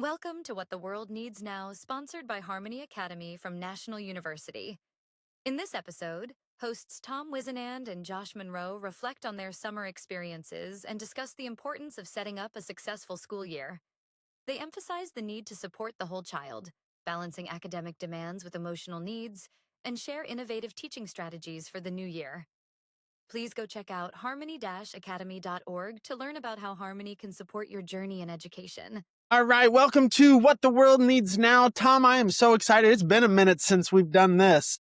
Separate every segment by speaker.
Speaker 1: Welcome to What the World Needs Now, sponsored by Harmony Academy from National University. In this episode, hosts Tom Whisinnand and Josh Monroe reflect on their summer experiences and discuss the importance of setting up a successful school year. They emphasize the need to support the whole child, balancing academic demands with emotional needs, and share innovative teaching strategies for the new year. Please go check out harmony-academy.org to learn about how Harmony can support your journey in education.
Speaker 2: All right, welcome to What the World Needs Now. Tom, I am so excited. It's been a minute since we've done this.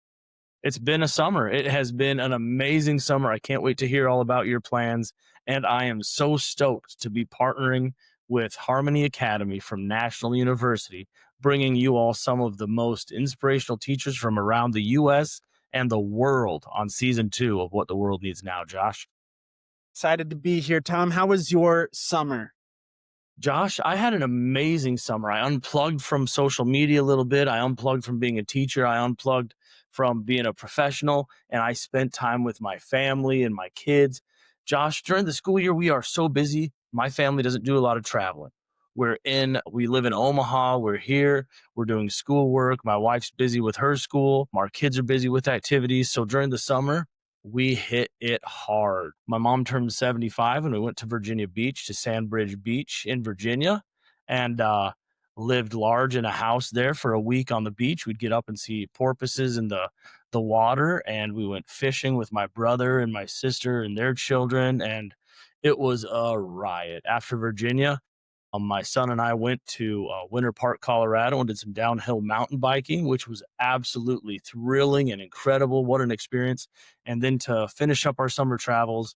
Speaker 3: It's been a summer. It has been an amazing summer. I can't wait to hear all about your plans. And I am so stoked to be partnering with Harmony Academy from National University, bringing you all some of the most inspirational teachers from around the US and the world on season 2 of What the World Needs Now, Josh.
Speaker 2: Excited to be here. Tom, how was your summer?
Speaker 3: Josh, I had an amazing summer. I unplugged from social media a little bit. I unplugged from being a teacher. I unplugged from being a professional, and I spent time with my family and my kids. Josh, during the school year, we are so busy. My family doesn't do a lot of traveling. We live in Omaha. We're here. We're doing schoolwork. My wife's busy with her school. Our kids are busy with activities. So during the summer, we hit it hard. My mom turned 75 and we went to Virginia Beach, to Sandbridge Beach in Virginia, and lived large in a house there for a week on the beach. We'd get up and see porpoises in the water, and we went fishing with my brother and my sister and their children, and it was a riot. After Virginia, my son and I went to Winter Park, Colorado, and did some downhill mountain biking, which was absolutely thrilling and incredible. What an experience. And then to finish up our summer travels,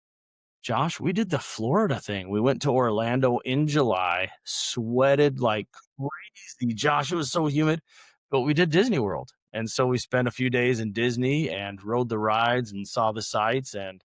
Speaker 3: Josh, we did the Florida thing. We went to Orlando in July, sweated like crazy. Josh, it was so humid, but we did Disney World. And so we spent a few days in Disney and rode the rides and saw the sights, and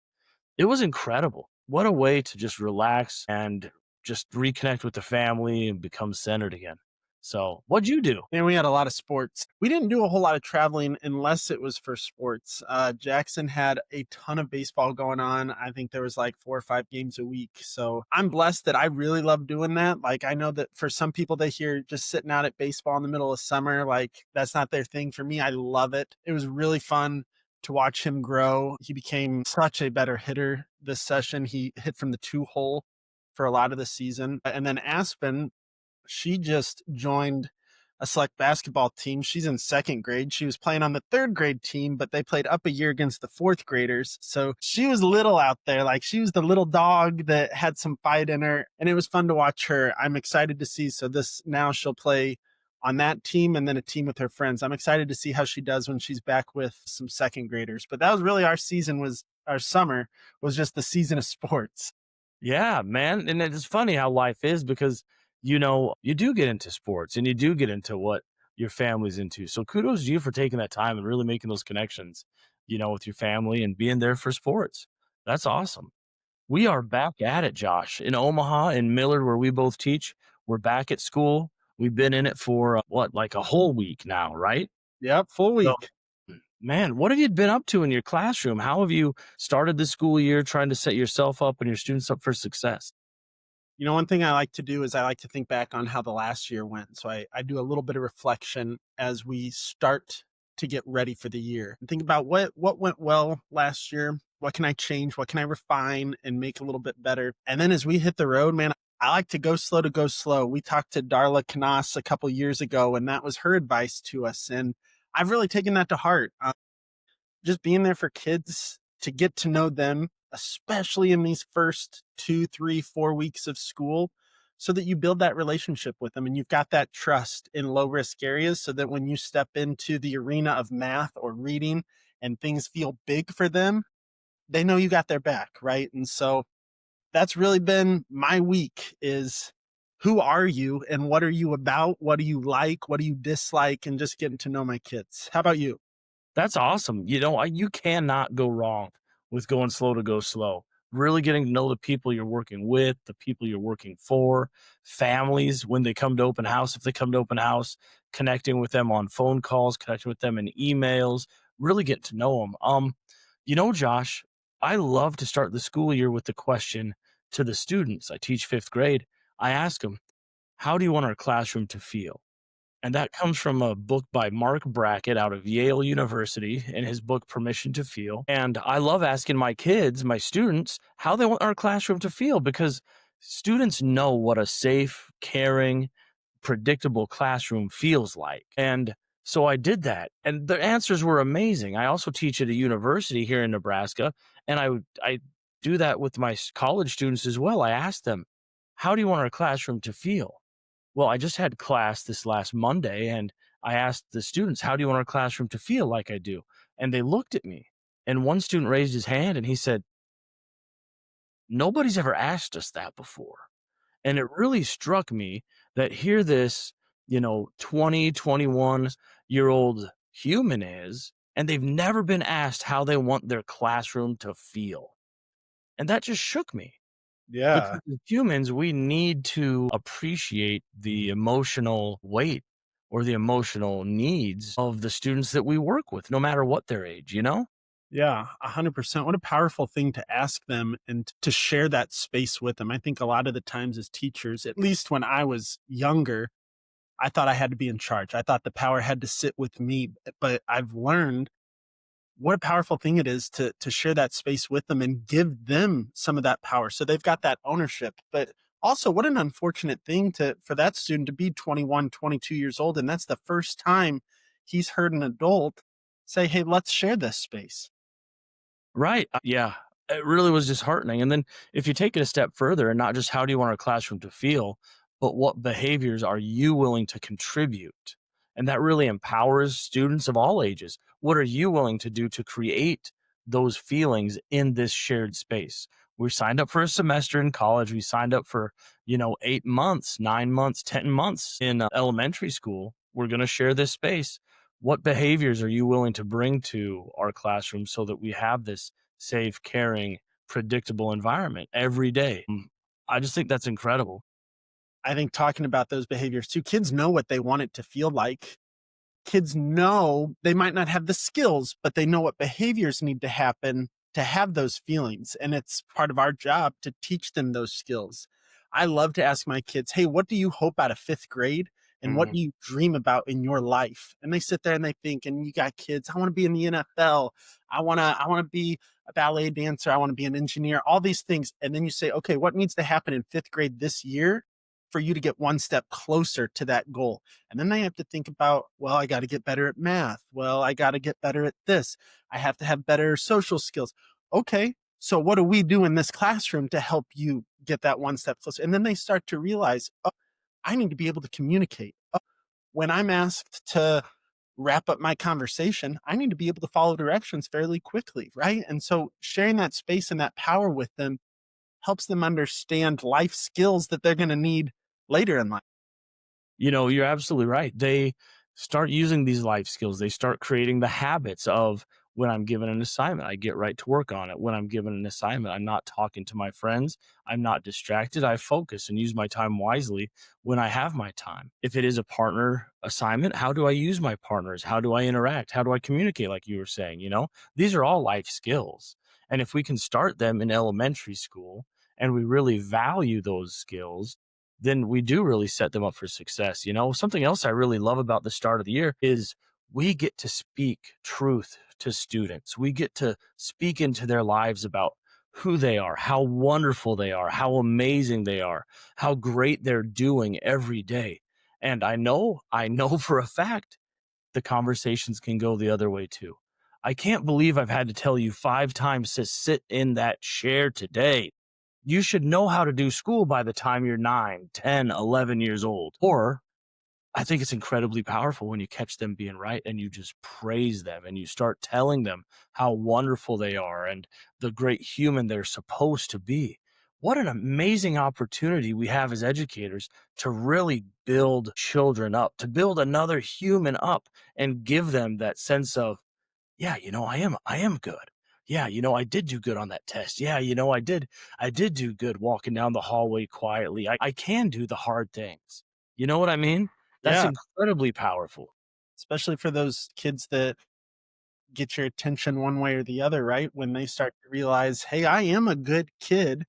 Speaker 3: it was incredible. What a way to just relax and just reconnect with the family and become centered again. So, what'd you do?
Speaker 2: And we had a lot of sports. We didn't do a whole lot of traveling unless it was for sports. Jackson had a ton of baseball going on. I think there was like 4 or 5 games a week. So I'm blessed that I really love doing that. Like, I know that for some people, they hear just sitting out at baseball in the middle of summer, like that's not their thing. For me, I love it. It was really fun to watch him grow. He became such a better hitter this session. He hit from the 2 hole for a lot of the season. And then Aspen, she just joined a select basketball team. She's in second grade. She was playing on the third grade team, but they played up a year against the fourth graders. So she was little out there. Like, she was the little dog that had some fight in her, and it was fun to watch her. I'm excited to see. So now she'll play on that team and then a team with her friends. I'm excited to see how she does when she's back with some second graders. But that was really our summer was just the season of sports.
Speaker 3: Yeah, man. And it's funny how life is because, you do get into sports and you do get into what your family's into. So kudos to you for taking that time and really making those connections, with your family and being there for sports. That's awesome. We are back at it, Josh, in Omaha and Millard, where we both teach. We're back at school. We've been in it for like a whole week now, right?
Speaker 2: Yep, full
Speaker 3: So,
Speaker 2: week.
Speaker 3: man, what have you been up to in your classroom? How have you started the school year trying to set yourself up and your students up for success?
Speaker 2: One thing I like to do is I like to think back on how the last year went. So I do a little bit of reflection as we start to get ready for the year and think about what went well last year. What can I change? What can I refine and make a little bit better? And then as we hit the road, man, I like to go slow to go slow. We talked to Darla Canas a couple years ago, and that was her advice to us. And I've really taken that to heart. Just being there for kids to get to know them, especially in these first 2, 3, 4 weeks of school, so that you build that relationship with them and you've got that trust in low risk areas so that when you step into the arena of math or reading and things feel big for them, they know you got their back, right? And so that's really been my week is who are you and what are you about? What do you like? What do you dislike? And just getting to know my kids. How about you?
Speaker 3: That's awesome. You cannot go wrong with going slow to go slow. Really getting to know the people you're working with, the people you're working for, families when they come to open house, if they come to open house, connecting with them on phone calls, connecting with them in emails, really get to know them. Josh, I love to start the school year with the question to the students. I teach fifth grade. I ask them, how do you want our classroom to feel? And that comes from a book by Mark Brackett out of Yale University in his book, Permission to Feel. And I love asking my kids, my students, how they want our classroom to feel because students know what a safe, caring, predictable classroom feels like. And so I did that. And the answers were amazing. I also teach at a university here in Nebraska. And I do that with my college students as well. I ask them, how do you want our classroom to feel? Well, I just had class this last Monday and I asked the students, how do you want our classroom to feel like I do? And they looked at me. And one student raised his hand and he said, nobody's ever asked us that before. And it really struck me that here this, 20, 21-year old human is, and they've never been asked how they want their classroom to feel. And that just shook me.
Speaker 2: Yeah.
Speaker 3: Because as humans, we need to appreciate the emotional weight or the emotional needs of the students that we work with, no matter what their age, you know?
Speaker 2: Yeah, 100%. What a powerful thing to ask them and to share that space with them. I think a lot of the times as teachers, at least when I was younger, I thought I had to be in charge. I thought the power had to sit with me, but I've learned what a powerful thing it is to share that space with them and give them some of that power so they've got that ownership. But also what an unfortunate thing to for that student to be 21, 22 years old and that's the first time he's heard an adult say, "Hey, let's share this space."
Speaker 3: Right. Yeah. It really was disheartening. And then if you take it a step further and not just how do you want our classroom to feel, but what behaviors are you willing to contribute? And that really empowers students of all ages. What are you willing to do to create those feelings in this shared space? We signed up for a semester in college. We signed up for, 8 months, 9 months, 10 months in elementary school. We're going to share this space. What behaviors are you willing to bring to our classroom so that we have this safe, caring, predictable environment every day? I just think that's incredible.
Speaker 2: I think talking about those behaviors too, kids know what they want it to feel like. Kids know they might not have the skills, but they know what behaviors need to happen to have those feelings. And it's part of our job to teach them those skills. I love to ask my kids, "Hey, what do you hope out of fifth grade? And what
Speaker 3: Mhm.
Speaker 2: do you dream about in your life?" And they sit there and they think, and you got kids, "I want to be in the NFL. I want to be a ballet dancer. I want to be an engineer, all these things." And then you say, "Okay, what needs to happen in fifth grade this year for you to get one step closer to that goal?" And then they have to think about, well, I got to get better at math. Well, I got to get better at this. I have to have better social skills. Okay. So what do we do in this classroom to help you get that one step closer? And then they start to realize, oh, I need to be able to communicate. Oh, when I'm asked to wrap up my conversation, I need to be able to follow directions fairly quickly. Right. And so sharing that space and that power with them helps them understand life skills that they're going to need later in life.
Speaker 3: You're absolutely right. They start using these life skills. They start creating the habits of when I'm given an assignment, I get right to work on it. When I'm given an assignment, I'm not talking to my friends. I'm not distracted. I focus and use my time wisely when I have my time. If it is a partner assignment, how do I use my partners? How do I interact? How do I communicate? Like you were saying, these are all life skills. And if we can start them in elementary school and we really value those skills, then we do really set them up for success. Something else I really love about the start of the year is we get to speak truth to students. We get to speak into their lives about who they are, how wonderful they are, how amazing they are, how great they're doing every day. And I know for a fact the conversations can go the other way too. I can't believe I've had to tell you 5 times to sit in that chair today. You should know how to do school by the time you're 9, 10, 11 years old. Or I think it's incredibly powerful when you catch them being right and you just praise them and you start telling them how wonderful they are and the great human they're supposed to be. What an amazing opportunity we have as educators to really build children up, to build another human up and give them that sense of, yeah, I am good. Yeah, I did do good on that test. Yeah, I did do good walking down the hallway quietly. I can do the hard things. You know what I mean? That's
Speaker 2: Yeah.
Speaker 3: incredibly powerful.
Speaker 2: Especially for those kids that get your attention one way or the other, right? When they start to realize, "Hey, I am a good kid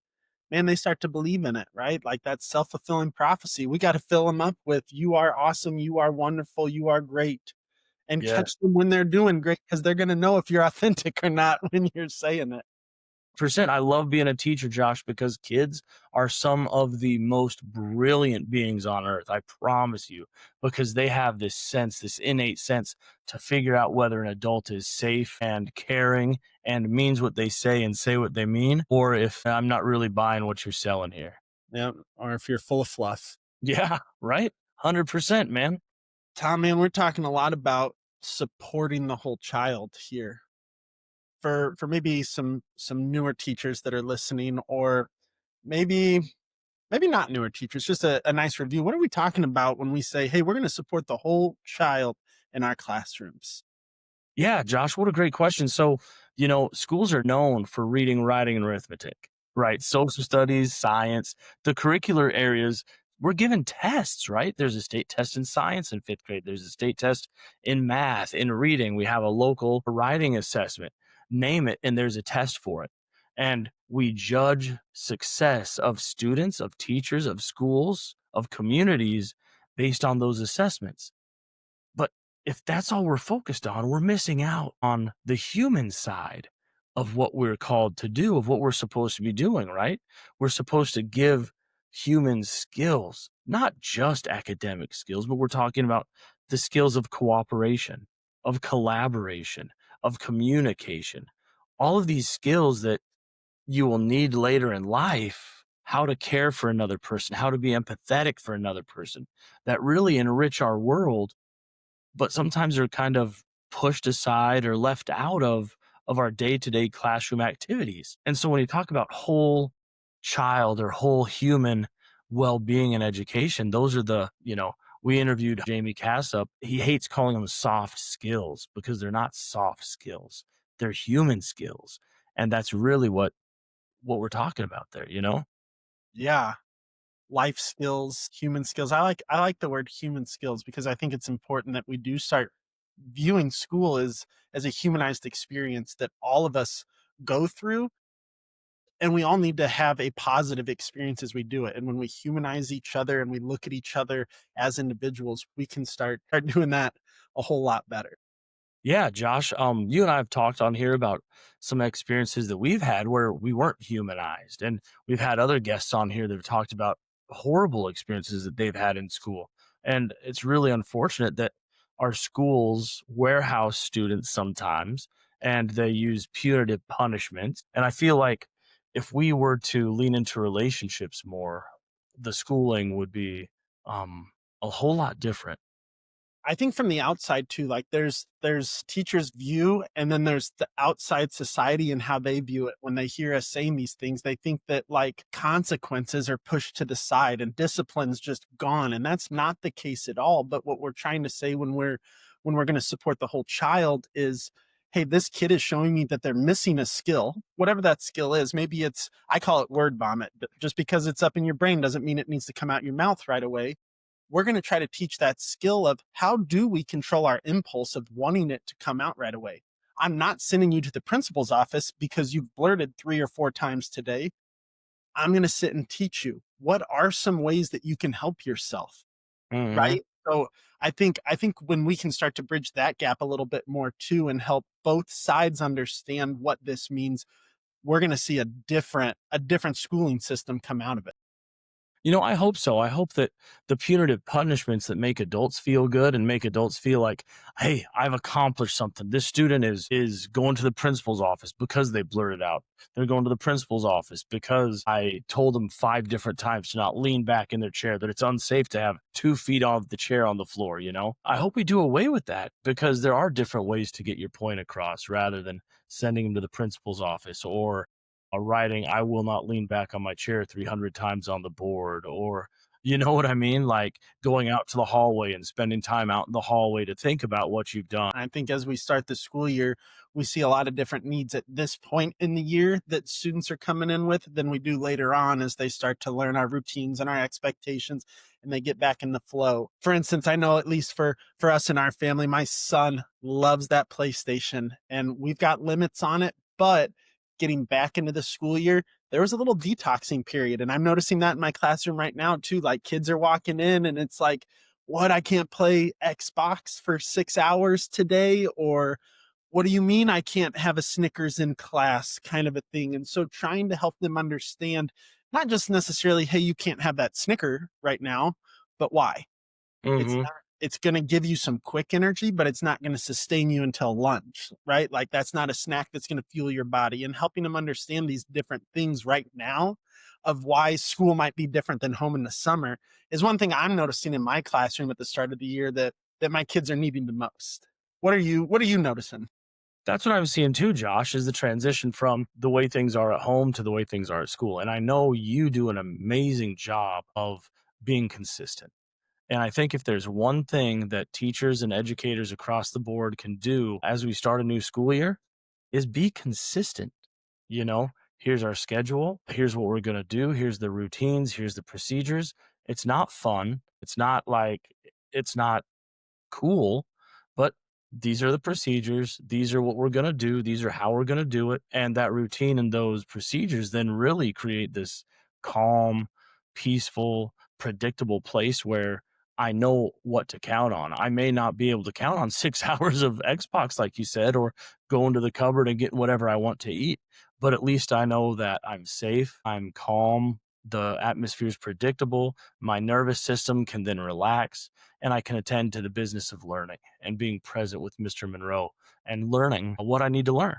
Speaker 2: man, they start to believe in it, right? Like that self-fulfilling prophecy. We got to fill them up with you are awesome, you are wonderful, you are great. And
Speaker 3: Yeah.
Speaker 2: catch them when they're doing great because they're going to know if you're authentic or not when you're saying it.
Speaker 3: Percent. I love being a teacher, Josh, because kids are some of the most brilliant beings on earth. I promise you, because they have this sense, this innate sense to figure out whether an adult is safe and caring and means what they say and say what they mean, or if I'm not really buying what you're selling here.
Speaker 2: Yeah. Or if you're full of fluff.
Speaker 3: Yeah, right? 100%, man.
Speaker 2: Tom, man, we're talking a lot about supporting the whole child here. For maybe some newer teachers that are listening, or maybe not newer teachers, just a nice review. What are we talking about when we say, hey, we're going to support the whole child in our classrooms?
Speaker 3: Yeah, Josh, what a great question. So, schools are known for reading, writing, and arithmetic, right? Social studies, science, the curricular areas, we're given tests, right? There's a state test in science in fifth grade, there's a state test in math, in reading, we have a local writing assessment, name it, and there's a test for it. And we judge success of students, of teachers, of schools, of communities based on those assessments. But if that's all we're focused on, we're missing out on the human side of what we're called to do, of what we're supposed to be doing, right? We're supposed to give humans skills, not just academic skills, but we're talking about the skills of cooperation, of collaboration, of communication, all of these skills that you will need later in life, how to care for another person, how to be empathetic for another person, that really enrich our world, but sometimes they're kind of pushed aside or left out of our day-to-day classroom activities. And so when you talk about whole child or whole human well-being and education, those are we interviewed Jamie Cassup. He hates calling them soft skills because they're not soft skills. They're human skills. And that's really what we're talking about there.
Speaker 2: Yeah. Life skills, human skills. I like the word human skills because I think it's important that we do start viewing school as a humanized experience that all of us go through, and we all need to have a positive experience as we do it. And when we humanize each other and we look at each other as individuals, we can start doing that a whole lot better.
Speaker 3: Yeah, Josh, you and I have talked on here about some experiences that we've had where we weren't humanized. And we've had other guests on here that have talked about horrible experiences that they've had in school. And it's really unfortunate that our schools warehouse students sometimes and they use punitive punishment. And I feel like if we were to lean into relationships more, the schooling would be a whole lot different.
Speaker 2: I think from the outside too, like there's teachers' view, and then there's the outside society and how they view it. When they hear us saying these things, they think that like consequences are pushed to the side and discipline's just gone. And that's not the case at all. But what we're trying to say when we're going to support the whole child is, hey, this kid is showing me that they're missing a skill, whatever that skill is. Maybe I call it word vomit. Just because it's up in your brain doesn't mean it needs to come out your mouth right away. We're going to try to teach that skill of how do we control our impulse of wanting it to come out right away. I'm not sending you to the principal's office because you've blurted 3 or 4 times today. I'm going to sit and teach you what are some ways that you can help yourself,
Speaker 3: Mhm.
Speaker 2: right? So I think when we can start to bridge that gap a little bit more too and help both sides understand what this means, we're going to see a different schooling system come out of it.
Speaker 3: I hope so. I hope that the punitive punishments that make adults feel good and make adults feel like, hey, I've accomplished something. This student is going to the principal's office because they blurted out. They're going to the principal's office because I told them 5 different times to not lean back in their chair, that it's unsafe to have 2 feet off the chair on the floor. I hope we do away with that because there are different ways to get your point across rather than sending them to the principal's office or writing "I will not lean back on my chair" 300 times on the board, or you know what I mean? Like going out to the hallway and spending time out in the hallway to think about what you've done.
Speaker 2: I think as we start the school year, we see a lot of different needs at this point in the year that students are coming in with than we do later on as they start to learn our routines and our expectations and they get back in the flow. For instance, I know at least for us and our family, my son loves that PlayStation and we've got limits on it, but getting back into the school year, there was a little detoxing period. And I'm noticing that in my classroom right now too. Like kids are walking in and it's like, what, I can't play Xbox for 6 hours today? Or what do you mean I can't have a Snickers in class, kind of a thing? And so trying to help them understand not just necessarily, hey, you can't have that Snicker right now, but why? It's
Speaker 3: Hmm.
Speaker 2: not, it's going to give you some quick energy, but it's not going to sustain you until lunch, right? Like that's not a snack that's going to fuel your body, and helping them understand these different things right now of why school might be different than home in the summer is one thing I'm noticing in my classroom at the start of the year that my kids are needing the most. What are you noticing?
Speaker 3: That's what I'm seeing too, Josh, is the transition from the way things are at home to the way things are at school. And I know you do an amazing job of being consistent. And I think if there's one thing that teachers and educators across the board can do as we start a new school year is be consistent. You know, here's our schedule, here's what we're going to do, here's the routines, here's the procedures. It's not fun. It's not cool, but these are the procedures. These are what we're going to do. These are how we're going to do it. And that routine and those procedures then really create this calm, peaceful, predictable place where I know what to count on. I may not be able to count on 6 hours of Xbox, like you said, or go into the cupboard and get whatever I want to eat, but at least I know that I'm safe, I'm calm, the atmosphere is predictable, my nervous system can then relax, and I can attend to the business of learning and being present with Mr. Monroe and learning what I need to learn.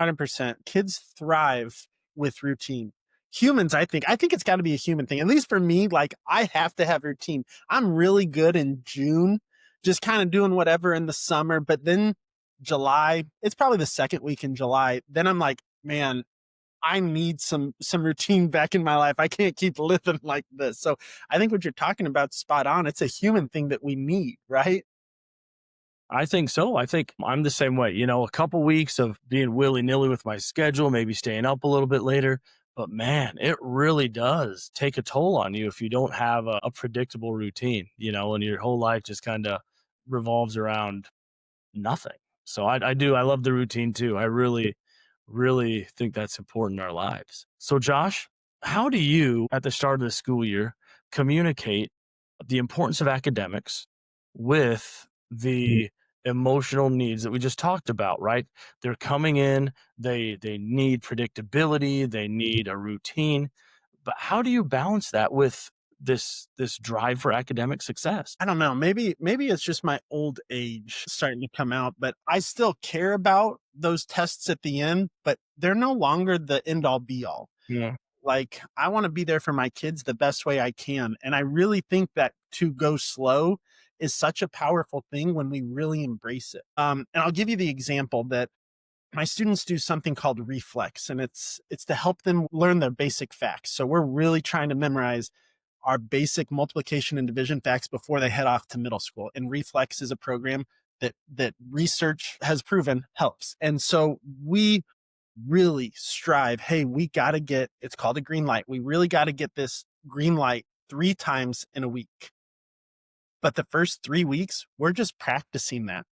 Speaker 2: 100%. Kids thrive with routine. Humans, I think it's got to be a human thing. At least for me, like I have to have routine. I'm really good in June, just kind of doing whatever in the summer, but then July, it's probably the second week in July. Then I'm like, man, I need some routine back in my life. I can't keep living like this. So I think what you're talking about is spot on. It's a human thing that we need, right?
Speaker 3: I think so. I think I'm the same way. A couple weeks of being willy nilly with my schedule, maybe staying up a little bit later. But man, it really does take a toll on you if you don't have a predictable routine, and your whole life just kind of revolves around nothing. So I do. I love the routine too. I really, really think that's important in our lives. So, Josh, how do you, at the start of the school year, communicate the importance of academics with the emotional needs that we just talked about, right? They're coming in, they need predictability, they need a routine. But how do you balance that with this drive for academic success?
Speaker 2: I don't know. Maybe it's just my old age starting to come out, but I still care about those tests at the end, but they're no longer the end all be all.
Speaker 3: Yeah.
Speaker 2: Like I want to be there for my kids the best way I can. And I really think that to go slow is such a powerful thing when we really embrace it. And I'll give you the example that my students do something called reflex, and it's to help them learn the basic facts. So we're really trying to memorize our basic multiplication and division facts before they head off to middle school. And reflex is a program that research has proven helps. And so we really strive, hey, we got to get, it's called a green light. We really got to get this green light 3 times in a week. But the first 3 weeks, we're just practicing that.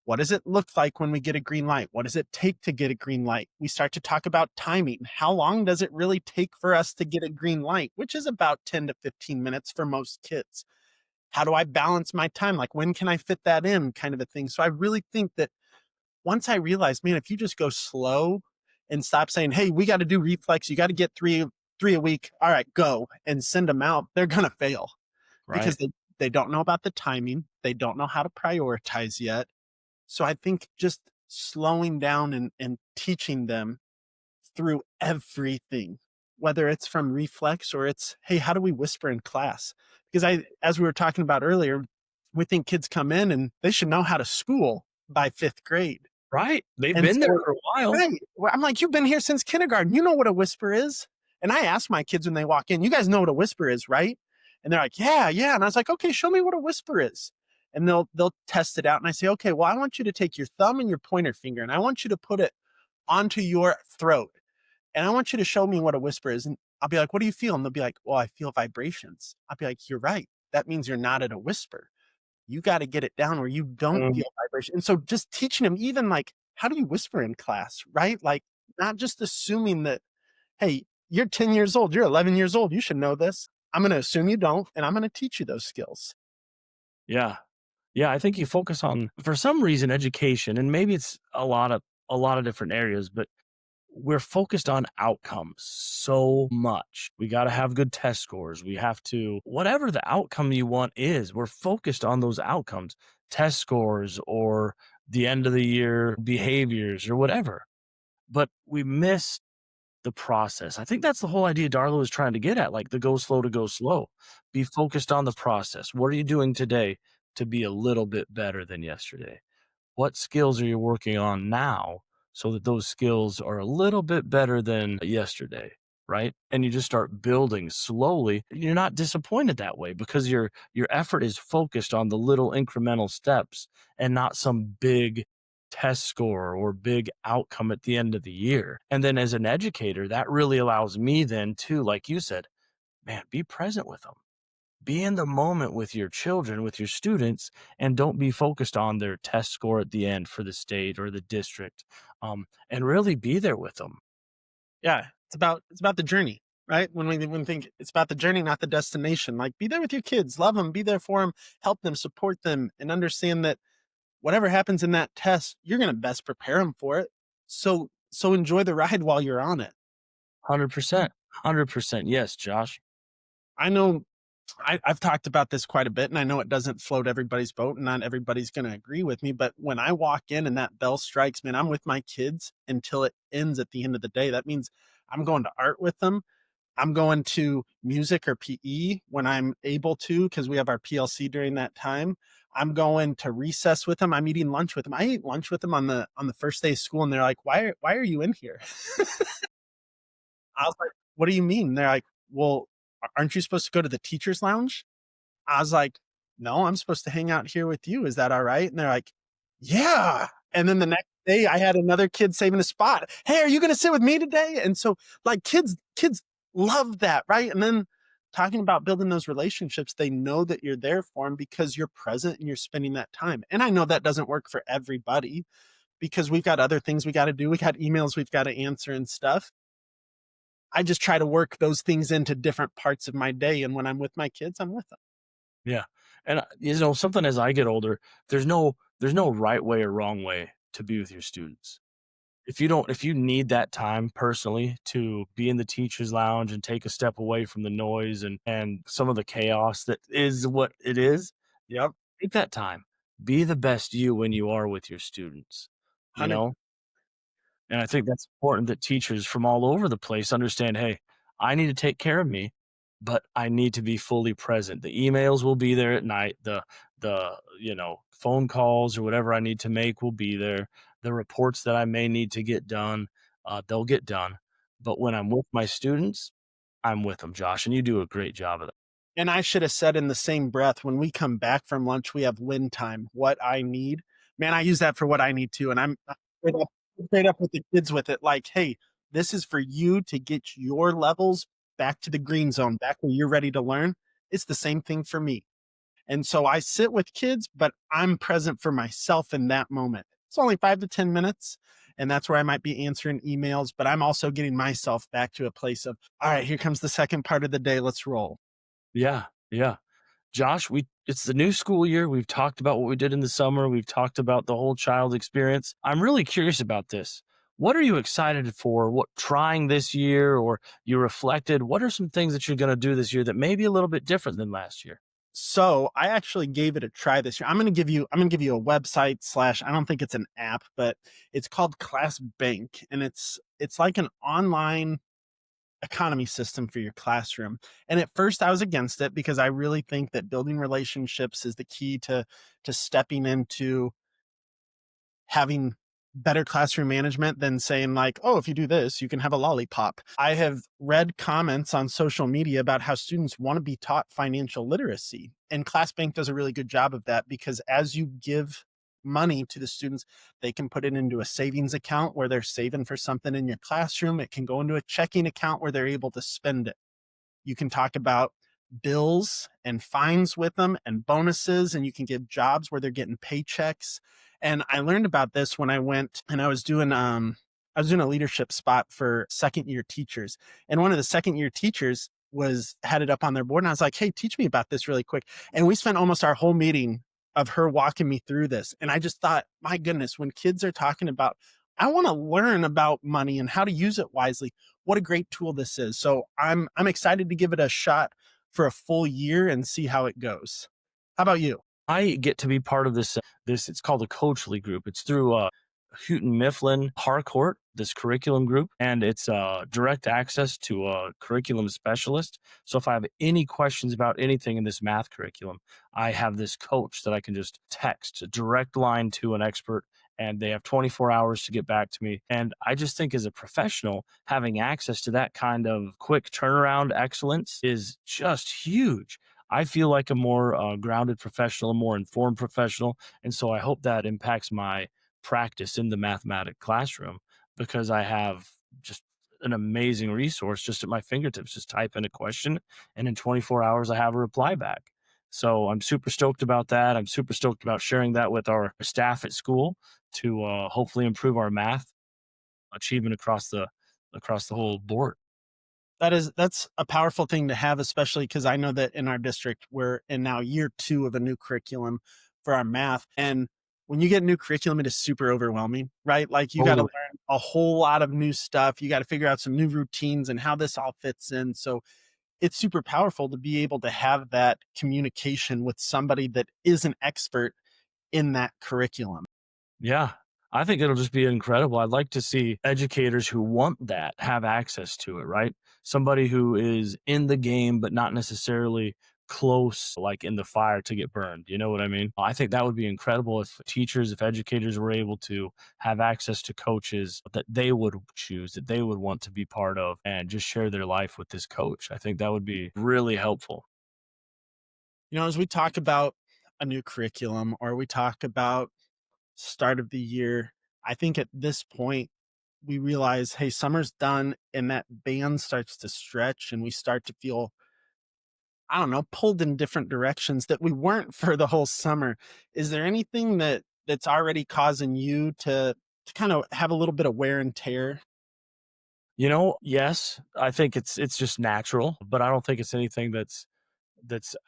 Speaker 2: What does it look like when we get a green light? What does it take to get a green light? We start to talk about timing. How long does it really take for us to get a green light, which is about 10 to 15 minutes for most kids? How do I balance my time? Like, when can I fit that in, kind of a thing? So I really think that once I realized, man, if you just go slow and stop saying, hey, we got to do reflex, you got to get three a week. All right, go and send them out. They're going to fail
Speaker 3: Right.
Speaker 2: because they don't know about the timing. They don't know how to prioritize yet. So I think just slowing down and teaching them through everything, whether it's from reflex or it's, hey, how do we whisper in class? Because as we were talking about earlier, we think kids come in and they should know how to school by fifth grade.
Speaker 3: Right. They've
Speaker 2: And
Speaker 3: been there
Speaker 2: so,
Speaker 3: for a while.
Speaker 2: right. Well, I'm like, you've been here since kindergarten. You know what a whisper is. And I ask my kids when they walk in, you guys know what a whisper is, right? And they're like, yeah, yeah. And I was like, okay, show me what a whisper is. And they'll test it out. And I say, okay, well, I want you to take your thumb and your pointer finger, and I want you to put it onto your throat. And I want you to show me what a whisper is. And I'll be like, what do you feel? And they'll be like, well, I feel vibrations. I'll be like, you're right. That means you're not at a whisper. You got to get it down where you don't
Speaker 3: Mm.
Speaker 2: feel vibration. And so just teaching them, even like, how do you whisper in class, right? Like, not just assuming that Hey, you're 10 years old, you're 11 years old, you should know this. I'm going to assume you don't, and I'm going to teach you those skills.
Speaker 3: Yeah. Yeah, I think you focus on for some reason education, and maybe it's a lot of different areas, but we're focused on outcomes so much. We got to have good test scores. We have to whatever the outcome you want is, we're focused on those outcomes, test scores or the end of the year behaviors or whatever. But we miss the process. I think that's the whole idea Darla was trying to get at, like the go slow to go slow. Be focused on the process. What are you doing today to be a little bit better than yesterday? What skills are you working on now so that those skills are a little bit better than yesterday, right? And you just start building slowly. You're not disappointed that way because your effort is focused on the little incremental steps and not some big test score or big outcome at the end of the year. And then as an educator, that really allows me then to, like you said, man, be present with them, be in the moment with your children, with your students, and don't be focused on their test score at the end for the state or the district. And really be there with them.
Speaker 2: Yeah, it's about the journey, right? When we think it's about the journey, not the destination. Like, be there with your kids, love them, be there for them, help them, support them, and understand that whatever happens in that test, you're going to best prepare them for it. So enjoy the ride while you're on it.
Speaker 3: 100%. 100%. Yes, Josh.
Speaker 2: I know I've talked about this quite a bit, and I know it doesn't float everybody's boat, and not everybody's going to agree with me. But when I walk in and that bell strikes, man, I'm with my kids until it ends at the end of the day. That means I'm going to art with them. I'm going to music or PE when I'm able to, because we have our PLC during that time. I'm going to recess with them. I'm eating lunch with them. I ate lunch with them on the first day of school, and they're like, why are you in here?" I was like, "What do you mean?" They're like, "Well, aren't you supposed to go to the teacher's lounge?" I was like, "No, I'm supposed to hang out here with you. Is that all right?" And they're like, "Yeah." And then the next day I had another kid saving a spot. "Hey, are you going to sit with me today?" And so, like, kids love that, right? And then talking about building those relationships, they know that you're there for them because you're present and you're spending that time. And I know that doesn't work for everybody because we've got other things we got to do. We got emails we've got to answer and stuff. I just try to work those things into different parts of my day. And when I'm with my kids, I'm with them.
Speaker 3: Yeah. And something as I get older, there's no right way or wrong way to be with your students. If you need that time personally to be in the teacher's lounge and take a step away from the noise and some of the chaos that is what it is,
Speaker 2: Yep.
Speaker 3: take that time. Be the best you when you are with your students, you
Speaker 2: 100.
Speaker 3: know? And I think that's important that teachers from all over the place understand, "Hey, I need to take care of me, but I need to be fully present." The emails will be there at night. The phone calls or whatever I need to make will be there. The reports that I may need to get done, they'll get done. But when I'm with my students, I'm with them, Josh, and you do a great job of that.
Speaker 2: And I should have said in the same breath, when we come back from lunch, we have win time. What I need, man, I use that for what I need to. And I'm straight up with the kids with it. Like, hey, this is for you to get your levels back to the green zone, back where you're ready to learn. It's the same thing for me. And so I sit with kids, but I'm present for myself in that moment. It's only 5 to 10 minutes. And that's where I might be answering emails, but I'm also getting myself back to a place of, all right, here comes the second part of the day. Let's roll.
Speaker 3: Yeah, yeah. Josh, we it's the new school year. We've talked about what we did in the summer. We've talked about the whole child experience. I'm really curious about this. What are you excited for? What trying this year or you reflected? What are some things that you're going to do this year that may be a little bit different than last year?
Speaker 2: So I actually gave it a try this year. I'm gonna give you a website slash, I don't think it's an app, but it's called Class Bank. And it's like an online economy system for your classroom. And at first I was against it because I really think that building relationships is the key to stepping into having better classroom management than saying like, "Oh, if you do this, you can have a lollipop." I have read comments on social media about how students want to be taught financial literacy. And ClassBank does a really good job of that because as you give money to the students, they can put it into a savings account where they're saving for something in your classroom. It can go into a checking account where they're able to spend it. You can talk about bills and fines with them and bonuses, and you can give jobs where they're getting paychecks. And I learned about this when I went and I was doing I was doing a leadership spot for second year teachers. And one of the second year teachers was had it up on their board. And I was like, hey, teach me about this really quick. And we spent almost our whole meeting of her walking me through this. And I just thought, my goodness, when kids are talking about, I want to learn about money and how to use it wisely, what a great tool this is. So I'm excited to give it a shot for a full year and see how it goes. How about you?
Speaker 3: I get to be part of this. It's called the Coachly Group. It's through Houghton Mifflin Harcourt, this curriculum group, and it's direct access to a curriculum specialist. So if I have any questions about anything in this math curriculum, I have this coach that I can just text a direct line to an expert, and they have 24 hours to get back to me. And I just think as a professional, having access to that kind of quick turnaround excellence is just huge. I feel like a more grounded professional, a more informed professional. And so I hope that impacts my practice in the mathematic classroom because I have just an amazing resource just at my fingertips. Just type in a question, and in 24 hours, I have a reply back. So I'm super stoked about that. I'm super stoked about sharing that with our staff at school to hopefully improve our math achievement across the whole board.
Speaker 2: That's a powerful thing to have, especially because I know that in our district, we're in now year 2 of a new curriculum for our math. And when you get a new curriculum, it is super overwhelming, right? Like you got to
Speaker 3: Totally.
Speaker 2: learn a whole lot of new stuff. You got to figure out some new routines and how this all fits in. So it's super powerful to be able to have that communication with somebody that is an expert in that curriculum.
Speaker 3: Yeah. I think it'll just be incredible. I'd like to see educators who want that have access to it, right? Somebody who is in the game, but not necessarily close, like in the fire to get burned. You know what I mean? I think that would be incredible if teachers, if educators were able to have access to coaches that they would choose, that they would want to be part of, and just share their life with this coach. I think that would be really helpful.
Speaker 2: You know, as we talk about a new curriculum or we talk about start of the year, I think at this point, we realize, hey, summer's done and that band starts to stretch and we start to feel, I don't know, pulled in different directions that we weren't for the whole summer. Is there anything that's already causing you to kind of have a little bit of wear and tear?
Speaker 3: Yes, I think it's just natural, but I don't think it's anything that's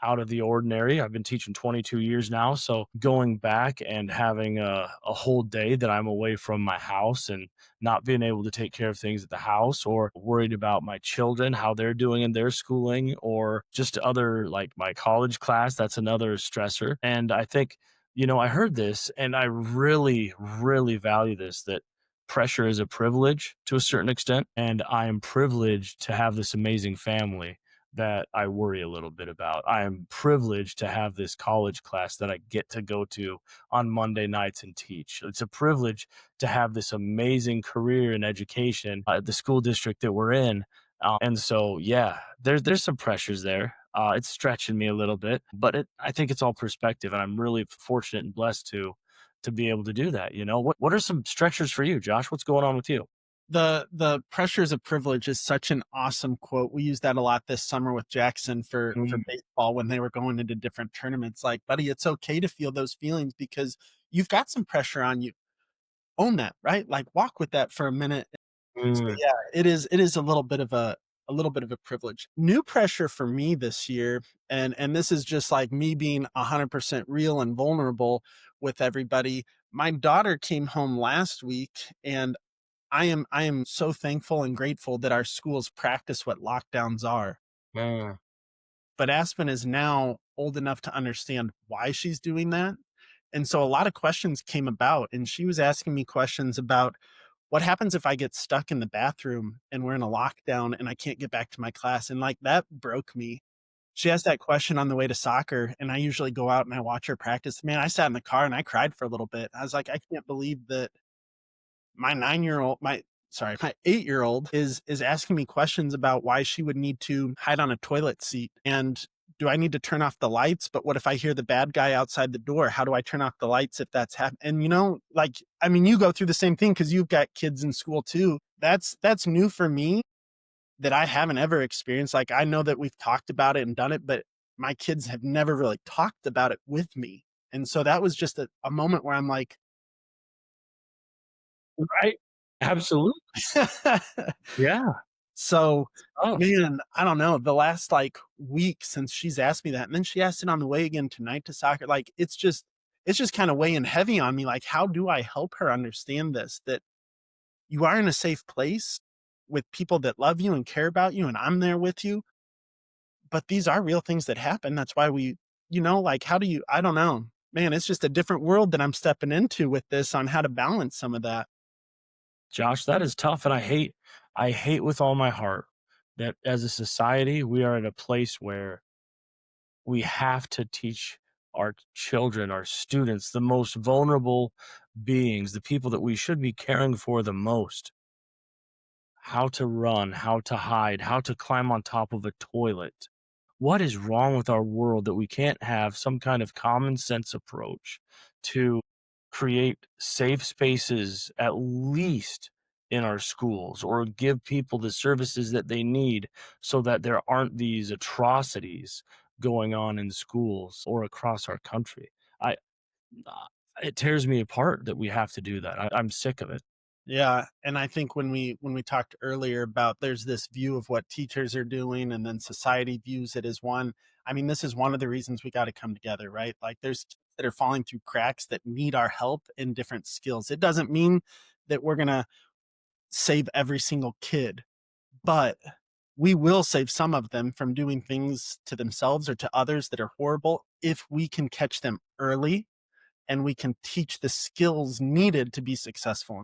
Speaker 3: out of the ordinary. I've been teaching 22 years now. So going back and having a whole day that I'm away from my house and not being able to take care of things at the house or worried about my children, how they're doing in their schooling, or just other like my college class, that's another stressor. And I think, I heard this and I really, really value this that pressure is a privilege to a certain extent. And I am privileged to have this amazing family that I worry a little bit about. I am privileged to have this college class that I get to go to on Monday nights and teach. It's a privilege to have this amazing career in education at the school district that we're in. And so, yeah, there's some pressures there. It's stretching me a little bit, but I think it's all perspective, and I'm really fortunate and blessed to be able to do that. What are some stretchers for you, Josh? What's going on with you?
Speaker 2: The pressures of privilege is such an awesome quote. We used that a lot this summer with Jackson for
Speaker 3: Mm,
Speaker 2: baseball when they were going into different tournaments. Like, buddy, it's okay to feel those feelings because you've got some pressure on you. Own that, right? Like walk with that for a minute. So
Speaker 3: mm,
Speaker 2: yeah, it is a little bit of a privilege. New pressure for me this year, and this is just like me being 100% real and vulnerable with everybody. My daughter came home last week and I am so thankful and grateful that our schools practice what lockdowns are.
Speaker 3: mm,
Speaker 2: But Aspen is now old enough to understand why she's doing that. And so a lot of questions came about, and she was asking me questions about what happens if I get stuck in the bathroom and we're in a lockdown and I can't get back to my class. And like that broke me. She asked that question on the way to soccer, and I usually go out and I watch her practice. Man, I sat in the car and I cried for a little bit. I was like, I can't believe that my 9-year-old my 8-year-old is asking me questions about why she would need to hide on a toilet seat, and do I need to turn off the lights? But what if I hear the bad guy outside the door? How do I turn off the lights if that's happening? And like, I mean, you go through the same thing because you've got kids in school too. That's new for me that I haven't ever experienced. Like, I know that we've talked about it and done it, but my kids have never really talked about it with me. And so that was just a moment where I'm like,
Speaker 3: right? Absolutely. Yeah.
Speaker 2: So,
Speaker 3: Oh,
Speaker 2: man, I don't know, the last, like, week since she's asked me that, and then she asked it on the way again tonight to soccer, like, it's just kinda weighing heavy on me, like, how do I help her understand this? That you are in a safe place with people that love you and care about you, and I'm there with you, but these are real things that happen, that's why like, how do you I don't know. Man, it's just a different world that I'm stepping into with this on how to balance some of that.
Speaker 3: Josh, that is tough, and I hate with all my heart that as a society, we are at a place where we have to teach our children, our students, the most vulnerable beings, the people that we should be caring for the most, how to run, how to hide, how to climb on top of a toilet. What is wrong with our world that we can't have some kind of common sense approach to create safe spaces, at least in our schools, or give people the services that they need so that there aren't these atrocities going on in schools or across our country? I, uh, it tears me apart that we have to do that. I'm sick of it.
Speaker 2: Yeah, and I think when we talked earlier about there's this view of what teachers are doing and then society views it as one. I mean, this is one of the reasons we gotta come together, right? Like, there's kids that are falling through cracks that need our help in different skills. It doesn't mean that we're gonna save every single kid, but we will save some of them from doing things to themselves or to others that are horrible if we can catch them early and we can teach the skills needed to be successful.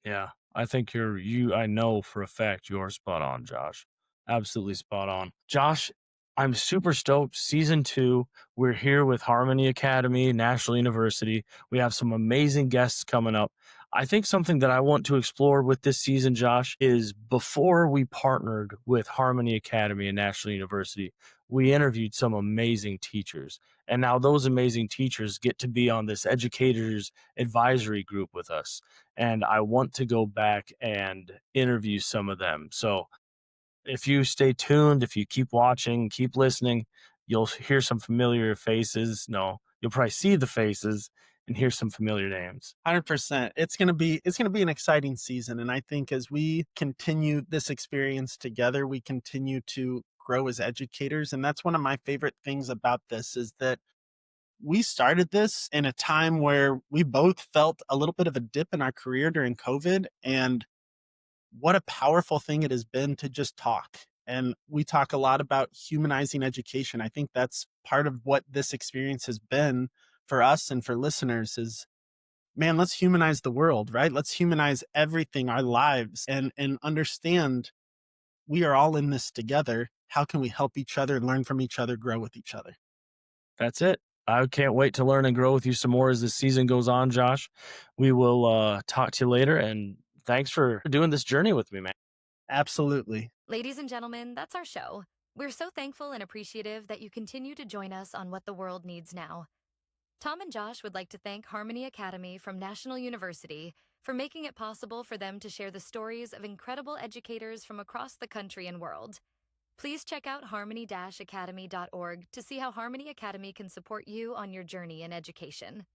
Speaker 3: Yeah, I think I know for a fact you are spot on, Josh. Absolutely spot on. Josh, I'm super stoked. Season 2, we're here with Harmony Academy, National University. We have some amazing guests coming up. I think something that I want to explore with this season, Josh, is before we partnered with Harmony Academy and National University, we interviewed some amazing teachers. And now those amazing teachers get to be on this educators advisory group with us, and I want to go back and interview some of them. So if you stay tuned, if you keep watching, keep listening, you'll hear some familiar faces. No, you'll probably see the faces and hear some familiar names.
Speaker 2: 100%. It's gonna be an exciting season, and I think as we continue this experience together, we continue to grow as educators, and that's one of my favorite things about this is that we started this in a time where we both felt a little bit of a dip in our career during COVID, and what a powerful thing it has been to just talk. And we talk a lot about humanizing education. I think that's part of what this experience has been for us and for listeners is, man, let's humanize the world, right? Let's humanize everything, our lives, and understand we are all in this together. How can we help each other, learn from each other, grow with each other?
Speaker 3: That's it. I can't wait to learn and grow with you some more as the season goes on, Josh. We will talk to you later. And thanks for doing this journey with me, man.
Speaker 2: Absolutely.
Speaker 1: Ladies and gentlemen, that's our show. We're so thankful and appreciative that you continue to join us on What the World Needs Now. Tom and Josh would like to thank Harmony Academy from National University for making it possible for them to share the stories of incredible educators from across the country and world. Please check out harmony-academy.org to see how Harmony Academy can support you on your journey in education.